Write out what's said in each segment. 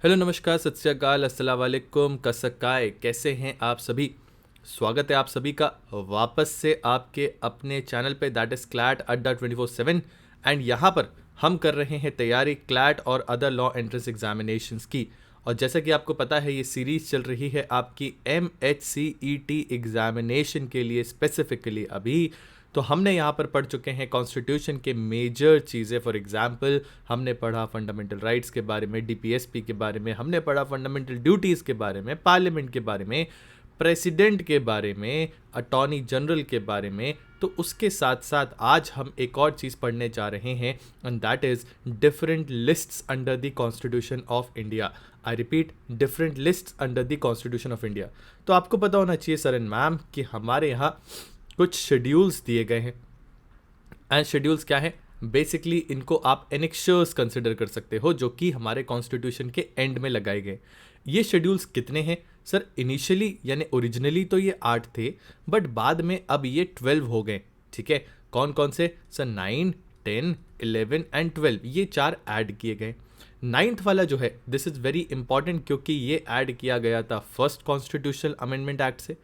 Hello नमस्कार सत श्री अकाल अस्सलाम वालेकुम कसकाय कैसे हैं आप सभी। स्वागत है आप सभी का वापस से आपके अपने चैनल पे दैट इज़ क्लैट अड्डा 24/7। एंड यहाँ पर हम कर रहे हैं तैयारी क्लैट और अदर लॉ एंट्रेंस एग्जामिनेशंस की। और जैसा कि आपको पता है ये सीरीज़ चल रही है आपकी MHCET एग्जामिनेशन के लिए स्पेसिफिकली अभी। तो हमने यहाँ पर पढ़ चुके हैं कॉन्स्टिट्यूशन के मेजर चीज़ें। फॉर एग्जांपल हमने पढ़ा फंडामेंटल राइट्स के बारे में, DPSP के बारे में, हमने पढ़ा फंडामेंटल ड्यूटीज़ के बारे में, पार्लियामेंट के बारे में, प्रेसिडेंट के बारे में, अटॉर्नी जनरल के बारे में। तो उसके साथ साथ आज हम एक और चीज़ पढ़ने जा रहे हैं and that is different lists under the constitution of India. I repeat, different lists under the constitution of India. तो आपको पता होना चाहिए सर एंड मैम कि हमारे यहाँ कुछ शेड्यूल्स दिए गए हैं। एंड शेड्यूल्स क्या है? बेसिकली इनको आप एनेक्शर्स कंसिडर कर सकते हो जो कि हमारे कॉन्स्टिट्यूशन के एंड में लगाए गए। ये शेड्यूल्स कितने हैं सर? इनिशियली यानी ओरिजिनली तो ये 8 थे, बट बाद में अब ये 12 हो गए। ठीक है, कौन कौन से सर? 9, 10, 11 एंड 12, ये 4 ऐड किए गए। 9th वाला जो है दिस इज़ वेरी इंपॉर्टेंट क्योंकि ये ऐड किया गया था फर्स्ट कॉन्स्टिट्यूशनल अमेंडमेंट एक्ट से।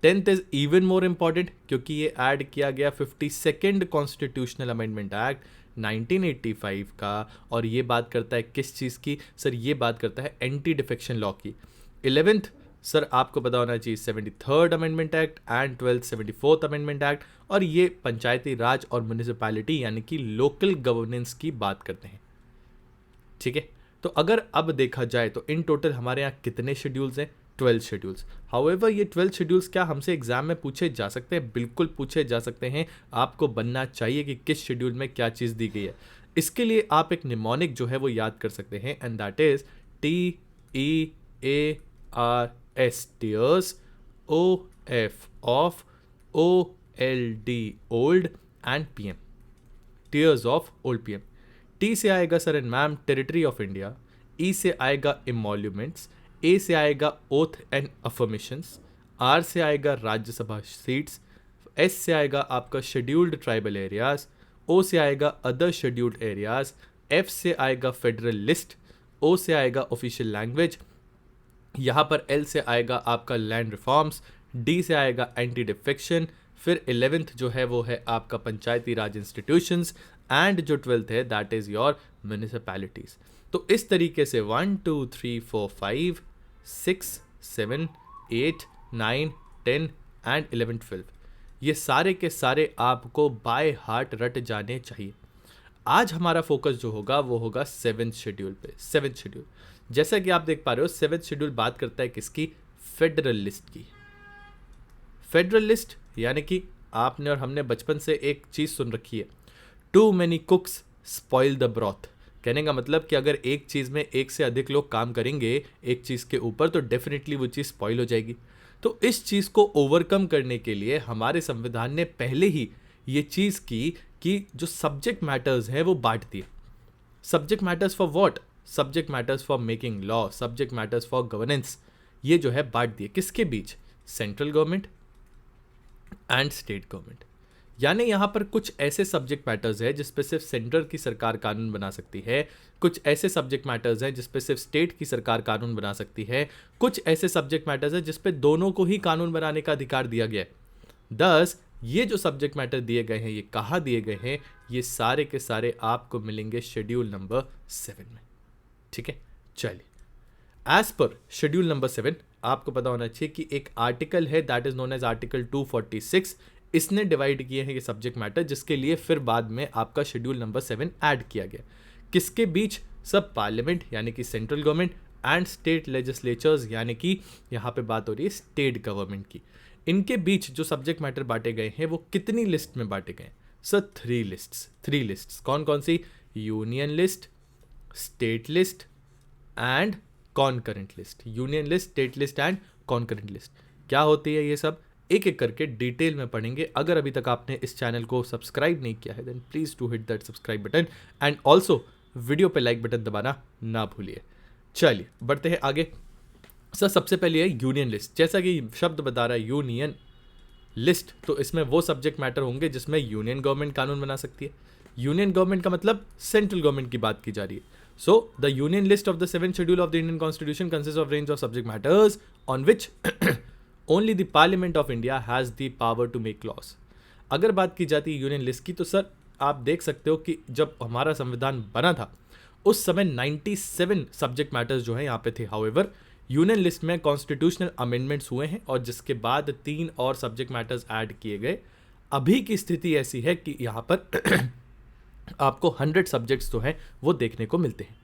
10th is even more important क्योंकि ये ऐड किया गया 52nd कॉन्स्टिट्यूशनल अमेंडमेंट एक्ट 1985 का। और ये बात करता है किस चीज़ की सर? ये बात करता है एंटी डिफेक्शन लॉ की। 11th सर आपको पता होना चाहिए 73rd amendment act and 12th 74th amendment act. और ये पंचायती राज और म्यूनिसिपैलिटी यानी कि लोकल गवर्नेंस की बात करते हैं। ठीक है, तो अगर अब देखा जाए तो इन टोटल हमारे यहाँ कितने शेड्यूल्स हैं? 12 शेड्यूल्स। हाउएवर ये 12 शेड्यूल्स क्या हमसे एग्जाम में पूछे जा सकते हैं? बिल्कुल पूछे जा सकते हैं। आपको बनना चाहिए कि किस शेड्यूल में क्या चीज़ दी गई है। इसके लिए आप एक निमोनिक जो है वो याद कर सकते हैं and that is TEARS tears, OF of, OLD old and PM tears of old PM। T से आएगा sir and ma'am territory of India, E से आएगा इमोल्यूमेंट्स, A से आएगा ओथ एंड अफर्मेशंस, R से आएगा राज्यसभा सीट्स, S से आएगा आपका शेड्यूल्ड ट्राइबल एरियाज, O से आएगा अदर शेड्यूल्ड एरियाज, F से आएगा फेडरल लिस्ट, O से आएगा ऑफिशियल लैंग्वेज, यहाँ पर L से आएगा आपका लैंड रिफॉर्म्स, D से आएगा एंटी डिफेक्शन, फिर 11th जो है वो है आपका पंचायती राज इंस्टीट्यूशंस एंड जो 12th है दैट इज़ योर म्यूनिसिपैलिटीज़। तो इस तरीके से 1 2 3 4 5 6 7 8 9 10 एंड 11 12 ये सारे के सारे आपको बाय हार्ट रट जाने चाहिए। आज हमारा फोकस जो होगा वो होगा 7th शेड्यूल पे। 7th शेड्यूल जैसा कि आप देख पा रहे हो 7th शेड्यूल बात करता है किसकी? फेडरल लिस्ट की। फेडरल लिस्ट यानी कि आपने और हमने बचपन से एक चीज़ सुन रखी है, too many cooks spoil the broth. कहने का मतलब कि अगर एक चीज़ में एक से अधिक लोग काम करेंगे एक चीज़ के ऊपर तो डेफिनेटली वो चीज़ स्पॉइल हो जाएगी। तो इस चीज़ को ओवरकम करने के लिए हमारे संविधान ने पहले ही ये चीज़ की कि जो सब्जेक्ट मैटर्स हैं वो बांट दिए। Subject matters for what? Subject matters for making law, subject matters for governance, ये जो है बांट दिए। किसके बीच? Central government and state government. यानी यहाँ पर कुछ ऐसे सब्जेक्ट मैटर्स हैं जिस पे सिर्फ सेंट्रल की सरकार कानून बना सकती है, कुछ ऐसे सब्जेक्ट मैटर्स हैं जिस पे सिर्फ स्टेट की सरकार कानून बना सकती है, कुछ ऐसे सब्जेक्ट मैटर्स हैं जिस पे दोनों को ही कानून बनाने का अधिकार दिया गया है। दस ये जो सब्जेक्ट मैटर दिए गए हैं ये कहाँ दिए गए हैं? ये सारे के सारे आपको मिलेंगे शेड्यूल नंबर 7 में। ठीक है, चलिए एज पर शेड्यूल नंबर 7 आपको पता होना चाहिए कि एक आर्टिकल है that is known as article 246। इसने डिवाइड किए हैं ये सब्जेक्ट मैटर जिसके लिए फिर बाद में आपका शेड्यूल नंबर 7 ऐड किया गया। किसके बीच? सब पार्लियामेंट यानी कि central government and state legislatures यानी कि यहाँ पे बात हो रही है स्टेट गवर्नमेंट की। इनके बीच जो सब्जेक्ट मैटर बांटे गए हैं वो कितनी लिस्ट में बांटे गए? Sir 3 lists. 3 लिस्ट्स कौन कौन सी? Union list, state list and concurrent list. Union list, state list and concurrent list क्या होती है? ये सब एक एक करके डिटेल में पढ़ेंगे। अगर अभी तक आपने इस चैनल को सब्सक्राइब नहीं किया है then please to hit that subscribe button and also video पे लाइक बटन दबाना ना भूलिए। चलिए बढ़ते हैं आगे। सर सबसे पहले है यूनियन लिस्ट। जैसा कि शब्द बता रहा है यूनियन लिस्ट, तो इसमें वो सब्जेक्ट मैटर होंगे जिसमें यूनियन गवर्नमेंट कानून बना सकती है। यूनियन गवर्नमेंट का मतलब सेंट्रल गवर्नमेंट की बात की जा रही है। So the union list of the 7th schedule of the Indian Constitution consists of range of subject matters on which only the Parliament of India has the power to make laws. अगर बात की जाती है union list की तो sir आप देख सकते हो कि जब हमारा संविधान बना था उस समय 97 सब्जेक्ट मैटर्स जो है यहाँ पे थे. हाउएवर यूनियन लिस्ट में कॉन्स्टिट्यूशनल अमेंडमेंट्स हुए हैं और जिसके बाद 3 और सब्जेक्ट मैटर्स ऐड किए गए. अभी की स्थिति ऐसी है कि यहाँ पर आपको 100 सब्जेक्ट्स तो हैं वो देखने को मिलते हैं.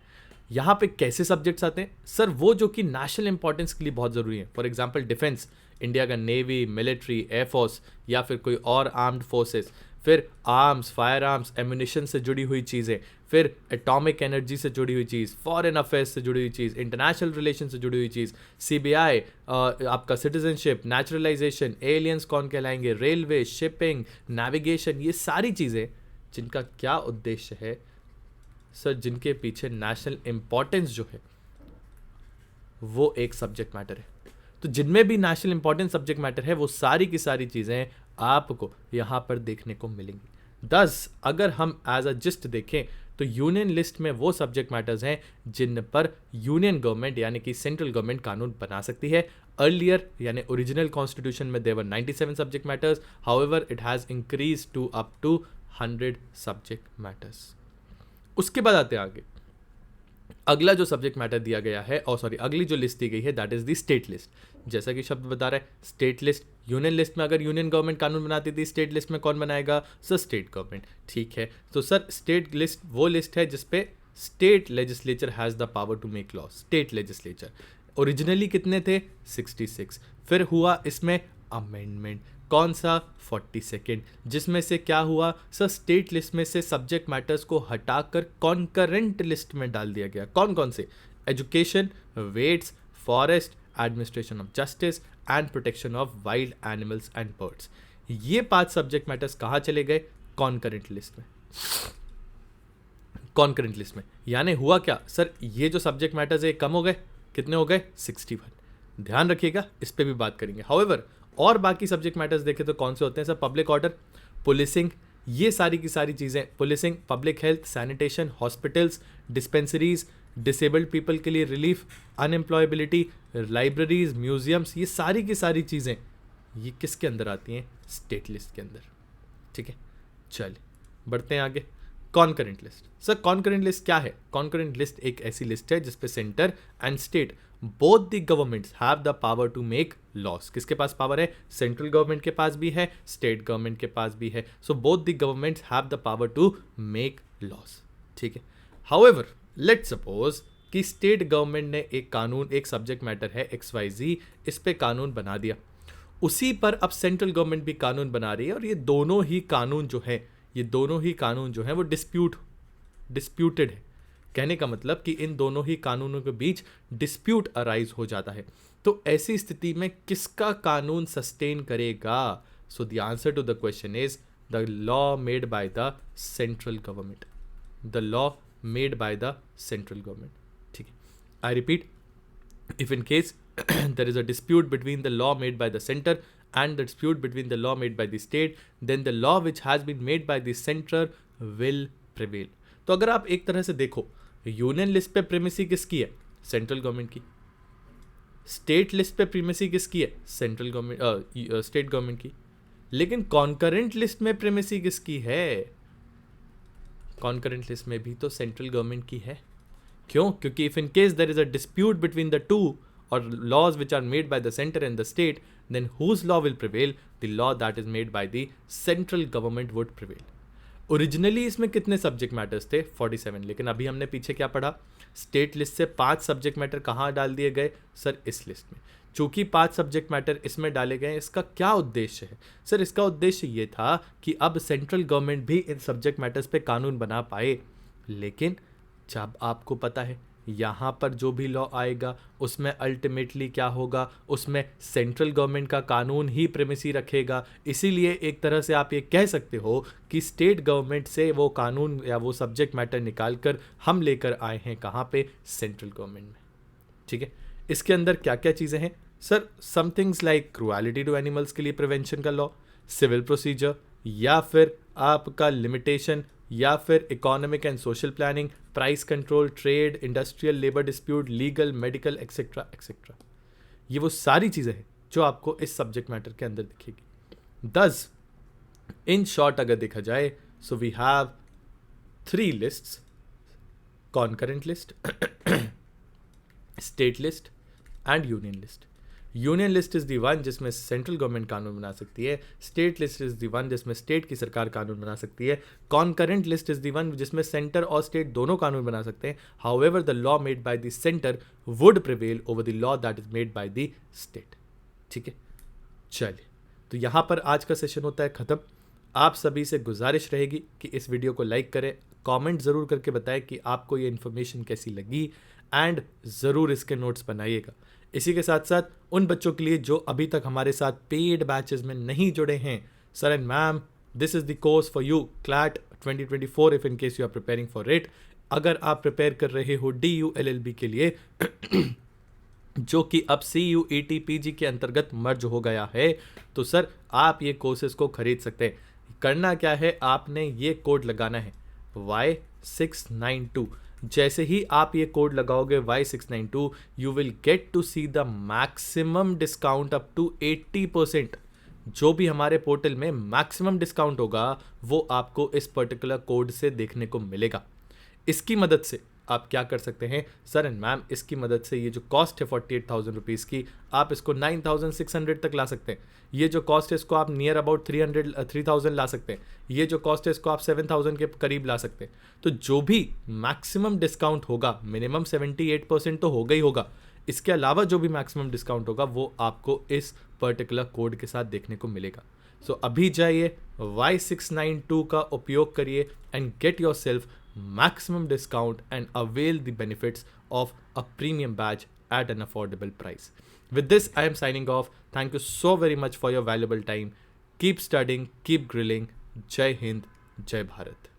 यहाँ पे कैसे सब्जेक्ट्स आते हैं सर? वो जो कि नेशनल इंपॉर्टेंस के लिए बहुत ज़रूरी है. फॉर एग्जांपल डिफेंस, इंडिया का नेवी, मिलिट्री, एयरफोर्स या फिर कोई और आर्म्ड फोर्सेस, फिर आर्म्स, फायर आर्म्स, एम्यूनिशन से जुड़ी हुई चीज़ें, फिर एटॉमिक एनर्जी से जुड़ी हुई चीज़, फॉरेन अफेयर्स से जुड़ी हुई चीज़, इंटरनेशनल रिलेशन से जुड़ी हुई चीज़, CBI, आपका सिटीजनशिप, नेचुरलाइजेशन, एलियंस कौन कहलाएंगे, रेलवे, शिपिंग, नेविगेशन, ये सारी चीज़ें जिनका क्या उद्देश्य है सर, जिनके पीछे नेशनल इंपॉर्टेंस जो है वो एक सब्जेक्ट मैटर है. तो जिनमें भी नेशनल इंपॉर्टेंस सब्जेक्ट मैटर है वो सारी की सारी चीज़ें आपको यहाँ पर देखने को मिलेंगी. 10 अगर हम एज अ जिस्ट देखें तो यूनियन लिस्ट में वो सब्जेक्ट मैटर्स हैं जिन पर यूनियन गवर्नमेंट यानी कि सेंट्रल गवर्नमेंट कानून बना सकती है. अर्लियर यानी ओरिजिनल कॉन्स्टिट्यूशन में there were 97 subject matters. However it has increase to up to 100 subject matters. उसके बाद आते हैं आगे. अगला जो सब्जेक्ट मैटर दिया गया है अगली जो लिस्ट दी गई है that is the state list. जैसा कि शब्द बता रहा है स्टेट लिस्ट. यूनियन लिस्ट में अगर यूनियन गवर्नमेंट कानून बनाती थी, स्टेट लिस्ट में कौन बनाएगा सर? State government. ठीक है, तो सर स्टेट लिस्ट वो लिस्ट है जिसपे state legislature has the power to make law. State legislature originally कितने थे? 66. फिर हुआ इसमें अमेंडमेंट. कौन सा? 42nd. जिसमें से क्या हुआ सर? स्टेट लिस्ट में से सब्जेक्ट मैटर्स को हटाकर कॉन्करेंट लिस्ट में डाल दिया गया. कौन कौन से? Education, weights, forest, administration of justice and protection of wild animals and birds. ये 5 सब्जेक्ट मैटर्स कहाँ चले गए? कॉन्करेंट लिस्ट में. कॉन्करेंट लिस्ट में यानी हुआ क्या सर? ये जो सब्जेक्ट मैटर्स है कम हो गए. कितने हो गए? 61. ध्यान रखिएगा, इस पर भी बात करेंगे. हाउएवर और बाकी सब्जेक्ट मैटर्स देखें तो कौन से होते हैं सर? पब्लिक ऑर्डर, पुलिसिंग, ये सारी की सारी चीज़ें. Policing, public health, sanitation, hospitals, dispensaries, disabled people के लिए रिलीफ, अनएम्प्लॉयबिलिटी, लाइब्रेरीज, म्यूजियम्स, ये सारी की सारी चीज़ें ये किसके अंदर आती हैं? स्टेट लिस्ट के अंदर. ठीक है, चलिए बढ़ते हैं आगे. Concurrent list. Sir concurrent list क्या है? कॉन्करेंट लिस्ट एक ऐसी लिस्ट है जिसपे centre and state both the governments have the power to make laws. किसके पास पावर है? सेंट्रल गवर्नमेंट के पास भी है, स्टेट गवर्नमेंट के पास भी है. So both the governments have the power to make laws. ठीक है. हाउएवर लेट्स सपोज कि स्टेट गवर्नमेंट ने एक कानून, एक सब्जेक्ट मैटर है XYZ, इस पे कानून बना दिया. उसी पर अब सेंट्रल गवर्नमेंट भी कानून बना रही है और ये दोनों ही कानून जो है वो डिस्प्यूटेड है. कहने का मतलब कि इन दोनों ही कानूनों के बीच डिस्प्यूट अराइज हो जाता है. तो ऐसी स्थिति में किसका कानून सस्टेन करेगा? So the answer to the question is the law made by the central government. The law made by the central government. ठीक है, I repeat, if in case there is a dispute between the law made by the center and the dispute between the law made by the state, then the law which has been made by the center will prevail. तो अगर आप एक तरह से देखो, union list पे प्रीमेसी किसकी है? सेंट्रल गवर्नमेंट की. स्टेट लिस्ट पे प्रीमेसी किसकी है? सेंट्रल गवर्नमेंट, स्टेट गवर्नमेंट की. लेकिन कॉन्करेंट लिस्ट में प्रीमेसी किसकी है? कॉन्करेंट लिस्ट में भी तो सेंट्रल गवर्नमेंट की है. क्यों? क्योंकि if in case there is a dispute between the two और laws which are made by the centre and the state, then whose law will prevail? The law that is made by the central government would prevail. Originally इसमें कितने subject matters थे? 47. लेकिन अभी हमने पीछे क्या पढ़ा? स्टेट लिस्ट से 5 सब्जेक्ट मैटर कहाँ डाल दिए गए सर? इस लिस्ट में. चूंकि 5 सब्जेक्ट मैटर इसमें डाले गए, इसका क्या उद्देश्य है सर? इसका उद्देश्य ये था कि अब सेंट्रल गवर्नमेंट भी इन सब्जेक्ट मैटर्स पे कानून बना पाए. लेकिन जब आपको पता है यहाँ पर जो भी लॉ आएगा उसमें अल्टीमेटली क्या होगा? उसमें सेंट्रल गवर्नमेंट का कानून ही प्रेमिसी रखेगा. इसीलिए एक तरह से आप ये कह सकते हो कि स्टेट गवर्नमेंट से वो कानून या वो सब्जेक्ट मैटर निकाल कर हम लेकर आए हैं कहाँ पे? सेंट्रल गवर्नमेंट में. ठीक है, इसके अंदर क्या क्या चीज़ें हैं sir? Somethings like cruelty to animals के लिए प्रिवेंशन का लॉ, सिविल प्रोसीजर, या फिर आपका लिमिटेशन, या फिर economic and social planning, price control, trade, industrial, labour dispute, legal, medical, etcetera etcetera. ये वो सारी चीज़ें हैं जो आपको इस सब्जेक्ट मैटर के अंदर दिखेगी। दस इन शॉर्ट अगर देखा जाए, so we have 3 lists: concurrent list, state list and union list. Union list is the one जिसमें सेंट्रल गवर्नमेंट कानून बना सकती है। State list is the one जिसमें स्टेट की सरकार कानून बना सकती है। Concurrent list is the one जिसमें सेंटर और स्टेट दोनों कानून बना सकते हैं। However the law made by the centre would prevail over the law that is made by the state. ठीक है, चलिए, तो यहाँ पर आज का सेशन होता है ख़त्म। आप सभी से गुजारिश रहेगी कि इस वीडियो को लाइक करें, कमेंट ज़रूर करके बताएं कि आपको ये इन्फॉर्मेशन कैसी लगी, एंड ज़रूर इसके नोट्स बनाइएगा। इसी के साथ साथ उन बच्चों के लिए जो अभी तक हमारे साथ पेड बैचेस में नहीं जुड़े हैं, sir and ma'am, this is the course for you, CLAT 2024, if in case you are preparing for it. अगर आप प्रिपेयर कर रहे हो DULLB के लिए जो कि अब CUET PG के अंतर्गत मर्ज हो गया है, तो सर आप ये कोर्सेज को खरीद सकते हैं। करना क्या है, आपने ये कोड लगाना है Y692। जैसे ही आप ये कोड लगाओगे Y692, you will get to see the maximum discount up to 80%। जो भी हमारे पोर्टल में मैक्सिमम डिस्काउंट होगा वो आपको इस पर्टिकुलर कोड से देखने को मिलेगा। इसकी मदद से आप क्या कर सकते हैं सर एंड मैम, इसकी मदद से ये जो कॉस्ट है 48,000 रुपीज़ की, आप इसको 9,600 तक ला सकते हैं। ये जो कॉस्ट है इसको आप नियर अबाउट 3,000 ला सकते हैं। ये जो कॉस्ट है इसको आप 7,000 के करीब ला सकते हैं। तो जो भी मैक्सिमम डिस्काउंट होगा, मिनिमम 78% तो होगा ही होगा, इसके अलावा जो भी मैक्सिमम डिस्काउंट होगा वो आपको इस पर्टिकुलर कोड के साथ देखने को मिलेगा। सो अभी जाइए, Y692 का उपयोग करिए and get your self maximum discount and avail the benefits of a premium badge at an affordable price. With this, I am signing off. Thank you so very much for your valuable time. Keep studying, keep grilling. Jai Hind, Jai Bharat.